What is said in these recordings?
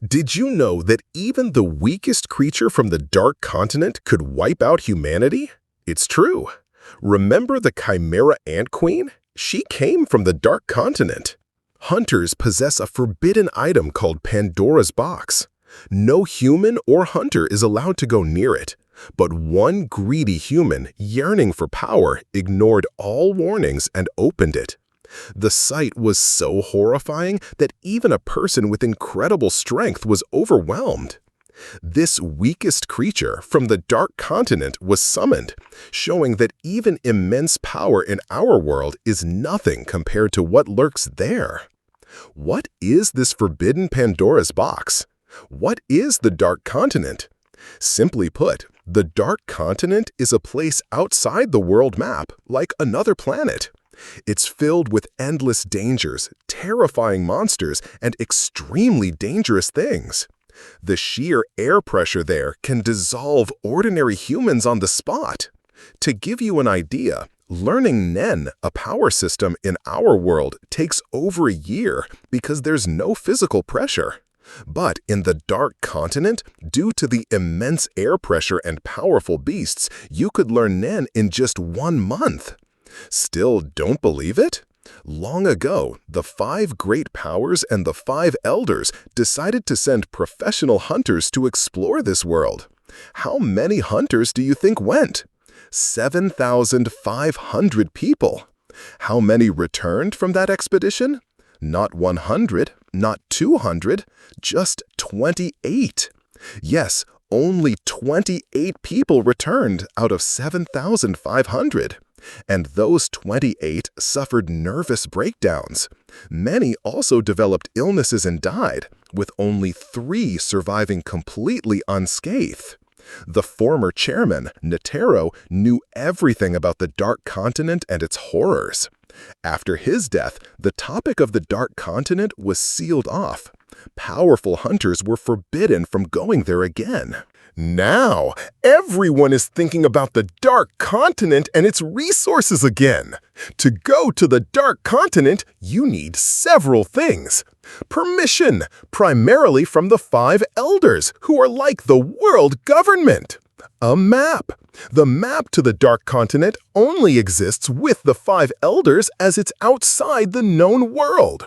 Did you know that even the weakest creature from the Dark Continent could wipe out humanity? It's true. Remember the Chimera Ant Queen? She came from the Dark Continent. Hunters possess a forbidden item called Pandora's box. No human or hunter is allowed to go near it. But one greedy human, yearning for power, ignored all warnings and opened it. The sight was so horrifying that even a person with incredible strength was overwhelmed. This weakest creature from the Dark Continent was summoned, showing that even immense power in our world is nothing compared to what lurks there. What is this forbidden Pandora's box? What is the Dark Continent? Simply put, the Dark Continent is a place outside the world map, like another planet. It's filled with endless dangers, terrifying monsters, and extremely dangerous things. The sheer air pressure there can dissolve ordinary humans on the spot. To give you an idea, learning Nen, a power system in our world, takes over a year because there's no physical pressure. But in the Dark Continent, due to the immense air pressure and powerful beasts, you could learn Nen in just 1 month. Still don't believe it? Long ago, the 5 great powers and the 5 elders decided to send professional hunters to explore this world. How many hunters do you think went? 7,500 people. How many returned from that expedition? Not 100, not 200, just 28. Yes, only 28 people returned out of 7,500. And those 28 suffered nervous breakdowns. Many also developed illnesses and died, with only 3 surviving completely unscathed. The former chairman, Netero, knew everything about the Dark Continent and its horrors. After his death, the topic of the Dark Continent was sealed off. Powerful hunters were forbidden from going there again. Now, everyone is thinking about the Dark Continent and its resources again. To go to the Dark Continent, you need several things. Permission, primarily from the 5 elders, who are like the world government. A map. The map to the Dark Continent only exists with the 5 elders as it's outside the known world.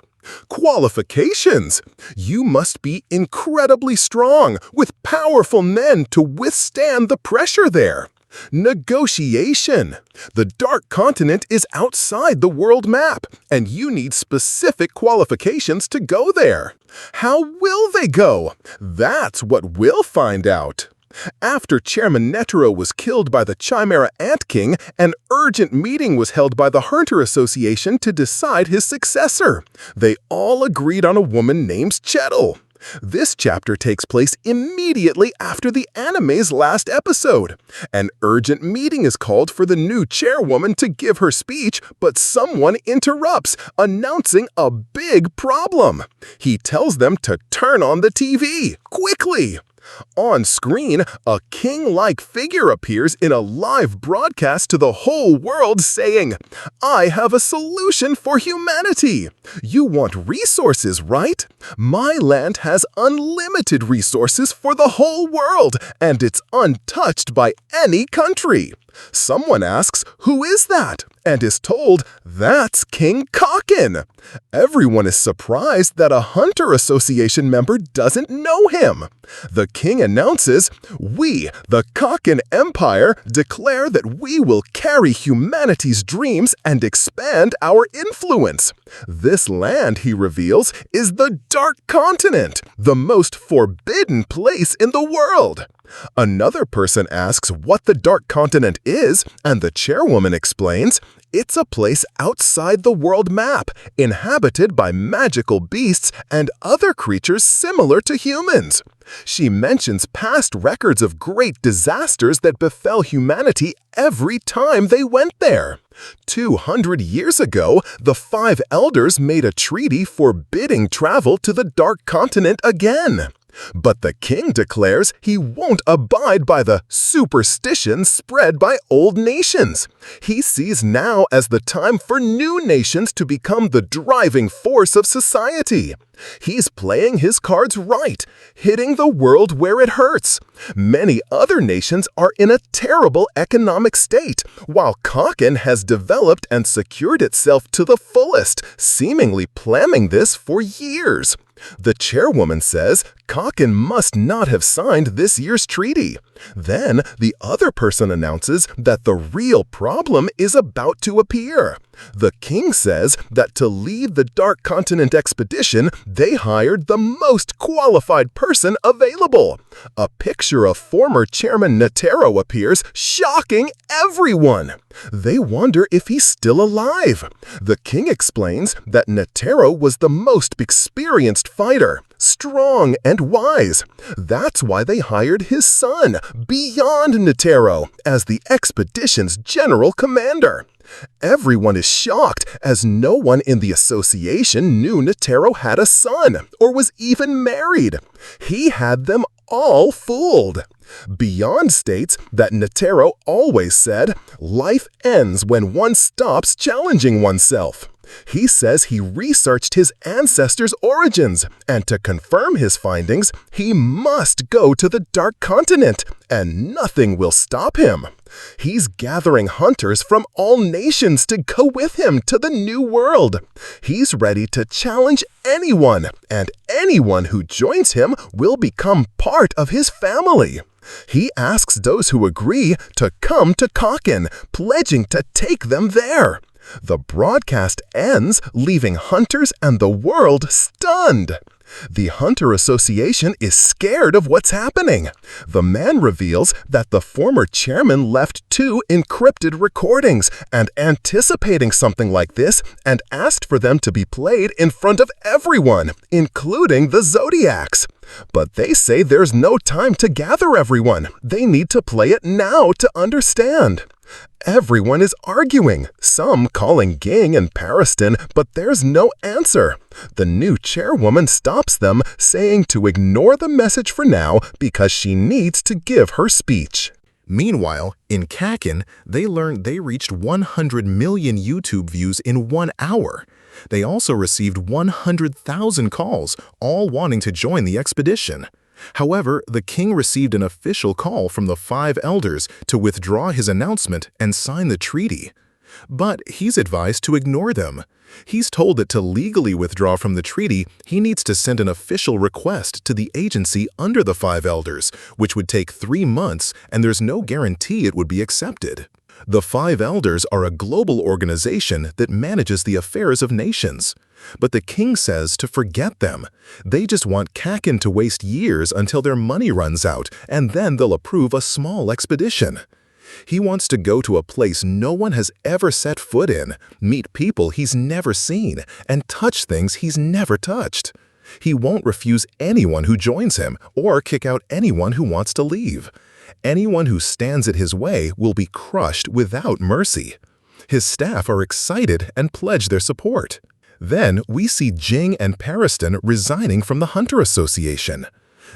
Qualifications. You must be incredibly strong, with powerful Nen to withstand the pressure there. Negotiation. The Dark Continent is outside the world map, and you need specific qualifications to go there. How will they go? That's what we'll find out. After Chairman Netero was killed by the Chimera Ant King, an urgent meeting was held by the Hunter Association to decide his successor. They all agreed on a woman named Chettle. This chapter takes place immediately after the anime's last episode. An urgent meeting is called for the new chairwoman to give her speech, but someone interrupts, announcing a big problem. He tells them to turn on the TV, quickly. On screen, a king-like figure appears in a live broadcast to the whole world saying, "I have a solution for humanity. You want resources, right? My land has unlimited resources for the whole world, and it's untouched by any country." Someone asks, "Who is that?" and is told, "That's King Kakin." Everyone is surprised that a Hunter Association member doesn't know him. The king announces, "We, the Kakin Empire, declare that we will carry humanity's dreams and expand our influence. This land," he reveals, "is the Dark Continent, the most forbidden place in the world." Another person asks what the Dark Continent is, and the chairwoman explains, "It's a place outside the world map, inhabited by magical beasts and other creatures similar to humans." She mentions past records of great disasters that befell humanity every time they went there. 200 years ago, the 5 elders made a treaty forbidding travel to the Dark Continent again. But the king declares he won't abide by the superstitions spread by old nations. He sees now as the time for new nations to become the driving force of society. He's playing his cards right, hitting the world where it hurts. Many other nations are in a terrible economic state, while Kakin has developed and secured itself to the fullest, seemingly planning this for years. The chairwoman says Kakin must not have signed this year's treaty. Then the other person announces that the real problem is about to appear. The king says that to lead the Dark Continent expedition, they hired the most qualified person available. A picture of former Chairman Netero appears, shocking everyone. They wonder if he's still alive. The king explains that Netero was the most experienced fighter, strong and wise. That's why they hired his son, beyond Netero, as the expedition's general commander. Everyone is shocked, as no one in the association knew Netero had a son or was even married. He had them all fooled. Beyond states that Netero always said, "Life ends when one stops challenging oneself." He says he researched his ancestors' origins, and to confirm his findings, he must go to the Dark Continent, and nothing will stop him. He's gathering hunters from all nations to go with him to the New World. He's ready to challenge anyone, and anyone who joins him will become part of his family. He asks those who agree to come to Kakin, pledging to take them there. The broadcast ends, leaving hunters and the world stunned. The Hunter Association is scared of what's happening. The man reveals that the former chairman left 2 encrypted recordings and anticipating something like this, and asked for them to be played in front of everyone, including the Zodiacs. But they say there's no time to gather everyone. They need to play it now to understand. Everyone is arguing, some calling Ging and Pariston, but there's no answer. The new chairwoman stops them, saying to ignore the message for now because she needs to give her speech. Meanwhile, in Kakin, they learned they reached 100 million YouTube views in 1 hour. They also received 100,000 calls, all wanting to join the expedition. However, the king received an official call from the 5 elders to withdraw his announcement and sign the treaty. But he's advised to ignore them. He's told that to legally withdraw from the treaty, he needs to send an official request to the agency under the 5 elders, which would take 3 months, and there's no guarantee it would be accepted. The 5 elders are a global organization that manages the affairs of nations. But the king says to forget them. They just want Kakin to waste years until their money runs out, and then they'll approve a small expedition. He wants to go to a place no one has ever set foot in, meet people he's never seen, and touch things he's never touched. He won't refuse anyone who joins him or kick out anyone who wants to leave. Anyone who stands at his way will be crushed without mercy. His staff are excited and pledge their support. Then we see Ging and Pariston resigning from the Hunter Association.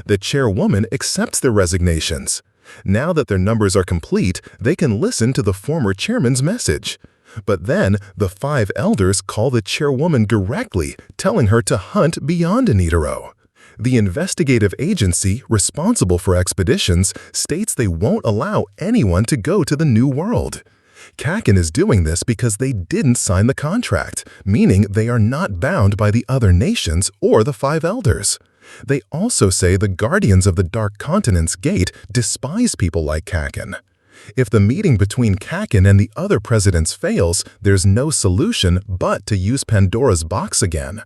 The chairwoman accepts their resignations. Now that their numbers are complete, they can listen to the former chairman's message. But then the 5 elders call the chairwoman directly, telling her to hunt beyond Netero. The investigative agency responsible for expeditions states they won't allow anyone to go to the New World. Kakin is doing this because they didn't sign the contract, meaning they are not bound by the other nations or the 5 elders. They also say the guardians of the Dark Continent's gate despise people like Kakin. If the meeting between Kakin and the other presidents fails, there's no solution but to use Pandora's box again.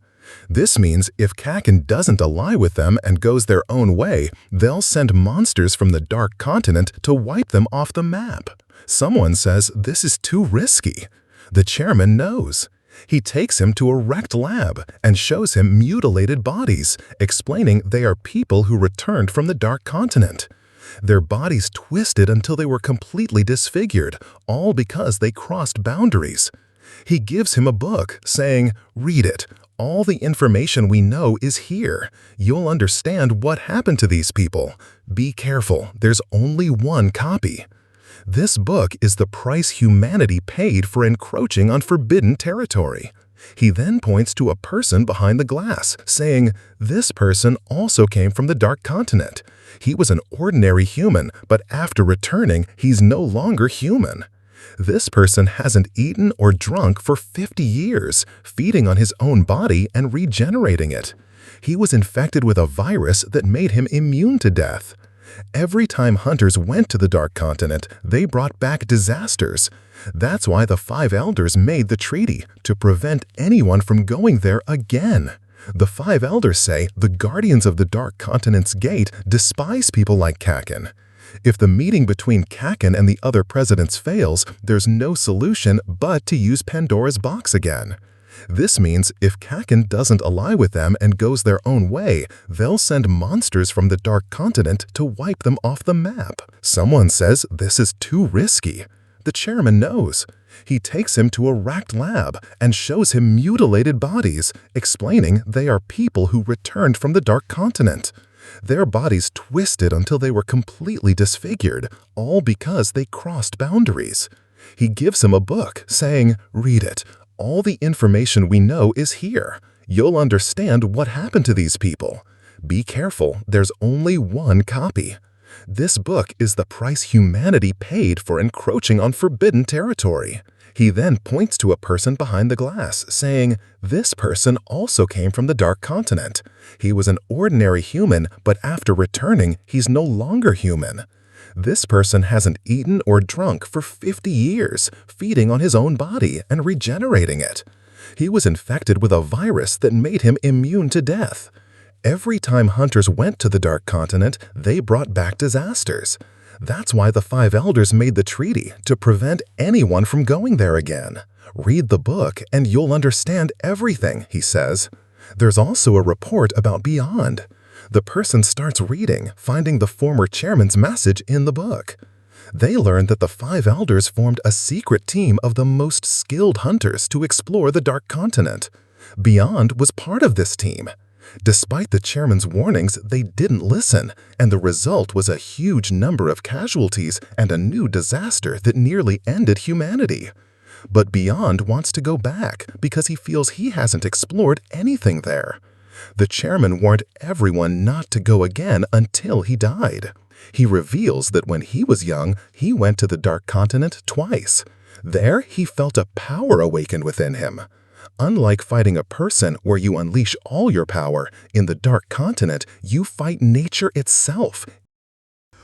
This means if Kakin doesn't ally with them and goes their own way, they'll send monsters from the Dark Continent to wipe them off the map. Someone says this is too risky. The chairman knows. He takes him to a wrecked lab and shows him mutilated bodies, explaining they are people who returned from the Dark Continent. Their bodies twisted until they were completely disfigured, all because they crossed boundaries. He gives him a book, saying, "Read it. All the information we know is here. You'll understand what happened to these people. Be careful, there's only one copy. This book is the price humanity paid for encroaching on forbidden territory. He then points to a person behind the glass, saying, "This person also came from the Dark Continent. He was an ordinary human, but after returning, he's no longer human. This person hasn't eaten or drunk for 50 years, feeding on his own body and regenerating it. He was infected with a virus that made him immune to death. Every time hunters went to the Dark Continent, they brought back disasters. That's why the 5 elders made the treaty, to prevent anyone from going there again. The 5 elders say the guardians of the Dark Continent's gate despise people like Kakin. If the meeting between Kakin and the other presidents fails, there's no solution but to use Pandora's box again. This means if Kakin doesn't ally with them and goes their own way, they'll send monsters from the Dark Continent to wipe them off the map. Someone says this is too risky. The chairman knows. He takes him to a racked lab and shows him mutilated bodies, explaining they are people who returned from the Dark Continent. Their bodies twisted until they were completely disfigured, all because they crossed boundaries. He gives him a book, saying, "Read it. All the information we know is here. You'll understand what happened to these people. Be careful, there's only one copy. This book is the price humanity paid for encroaching on forbidden territory." He then points to a person behind the glass, saying, "This person also came from the Dark Continent. He was an ordinary human, but after returning, he's no longer human. This person hasn't eaten or drunk for 50 years, feeding on his own body and regenerating it. He was infected with a virus that made him immune to death. Every time hunters went to the Dark Continent, they brought back disasters. That's why the 5 elders made the treaty, to prevent anyone from going there again. Read the book and you'll understand everything," he says. There's also a report about Beyond. The person starts reading, finding the former chairman's message in the book. They learn that the 5 elders formed a secret team of the most skilled hunters to explore the Dark Continent. Beyond was part of this team. Despite the chairman's warnings, they didn't listen, and the result was a huge number of casualties and a new disaster that nearly ended humanity. But Beyond wants to go back because he feels he hasn't explored anything there. The chairman warned everyone not to go again until he died. He reveals that when he was young, he went to the Dark Continent twice. There, he felt a power awakened within him. Unlike fighting a person where you unleash all your power, in the Dark Continent, you fight nature itself.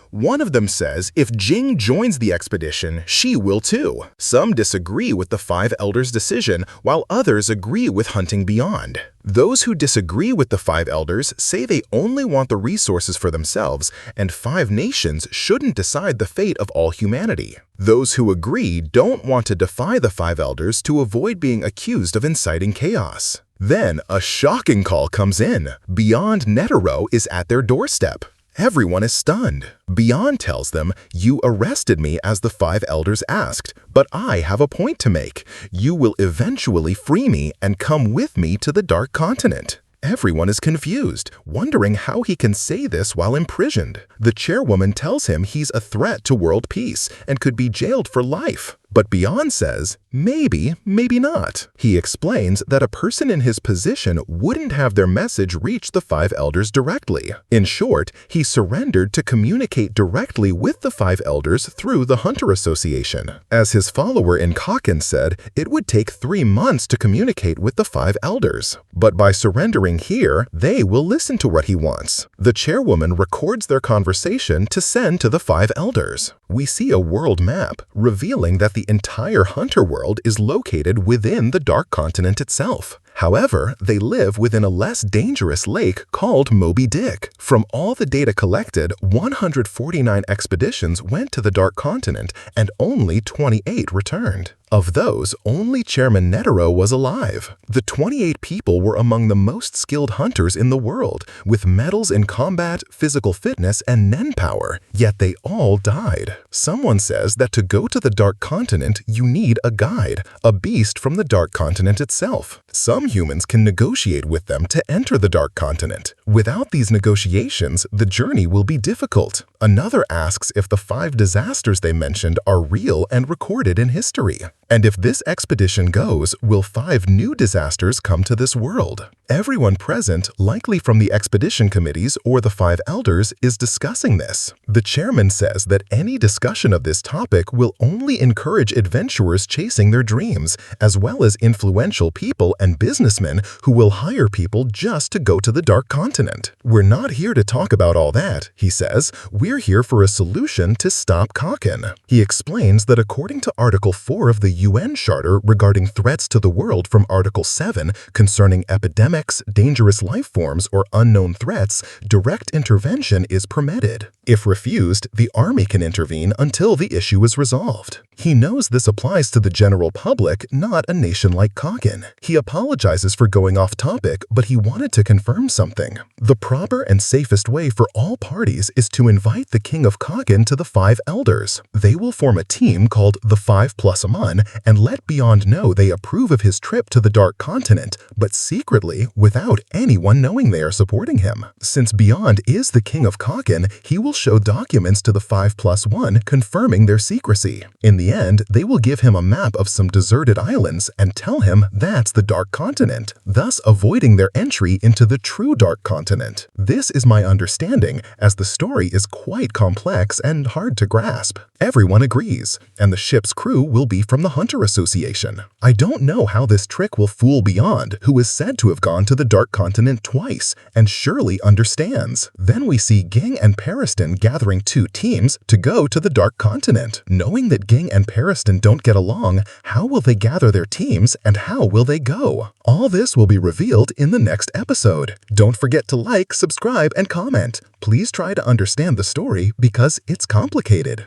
One of them says if Jing joins the expedition, she will too. Some disagree with the 5 elders' decision, while others agree with hunting Beyond. Those who disagree with the 5 elders say they only want the resources for themselves, and 5 nations shouldn't decide the fate of all humanity. Those who agree don't want to defy the 5 elders to avoid being accused of inciting chaos. Then a shocking call comes in. Beyond Netero is at their doorstep. Everyone is stunned. Beyond tells them, "You arrested me as the 5 elders asked, but I have a point to make. You will eventually free me and come with me to the Dark Continent." Everyone is confused, wondering how he can say this while imprisoned. The chairwoman tells him he's a threat to world peace and could be jailed for life. But Beyond says, maybe, maybe not. He explains that a person in his position wouldn't have their message reach the 5 elders directly. In short, he surrendered to communicate directly with the 5 elders through the Hunter Association. As his follower in Kakin said, it would take 3 months to communicate with the 5 elders. But by surrendering here, they will listen to what he wants. The chairwoman records their conversation to send to the 5 elders. We see a world map revealing that the entire Hunter world is located within the Dark Continent itself. However, they live within a less dangerous lake called Moby Dick. From all the data collected, 149 expeditions went to the Dark Continent and only 28 returned. Of those, only Chairman Netero was alive. The 28 people were among the most skilled hunters in the world, with medals in combat, physical fitness, and Nen power, yet they all died. Someone says that to go to the Dark Continent, you need a guide, a beast from the Dark Continent itself. Some humans can negotiate with them to enter the Dark Continent. Without these negotiations, the journey will be difficult. Another asks if the 5 disasters they mentioned are real and recorded in history. And if this expedition goes, will 5 new disasters come to this world? Everyone present, likely from the expedition committees or the 5 elders, is discussing this. The chairman says that any discussion of this topic will only encourage adventurers chasing their dreams, as well as influential people and businessmen who will hire people just to go to the Dark Continent. We're not here to talk about all that, he says. We're here for a solution to stop Kakin. He explains that according to Article 4 of the UN Charter regarding threats to the world from Article 7 concerning epidemics, dangerous life forms, or unknown threats, direct intervention is permitted. If refused, the army can intervene until the issue is resolved. He knows this applies to the general public, not a nation like Kakin. He apologizes for going off topic, but he wanted to confirm something. The proper and safest way for all parties is to invite the king of Kakin to the 5 elders. They will form a team called the 5+1 and let Beyond know they approve of his trip to the Dark Continent, but secretly without anyone knowing they are supporting him. Since Beyond is the king of Kakin, he will show documents to the 5+1 confirming their secrecy. In the end, they will give him a map of some deserted islands and tell him that's the Dark Continent, thus avoiding their entry into the true Dark Continent. This is my understanding, as the story is quite complex and hard to grasp. Everyone agrees, and the ship's crew will be from the Hunter Association. I don't know how this trick will fool Beyond, who is said to have gone to the Dark Continent twice, and surely understands. Then we see Ging and Periston gathering 2 teams to go to the Dark Continent. Knowing that Ging and Periston don't get along, how will they gather their teams and how will they go? All this will be revealed in the next episode. Don't forget to like, subscribe, and comment. Please try to understand the story because it's complicated.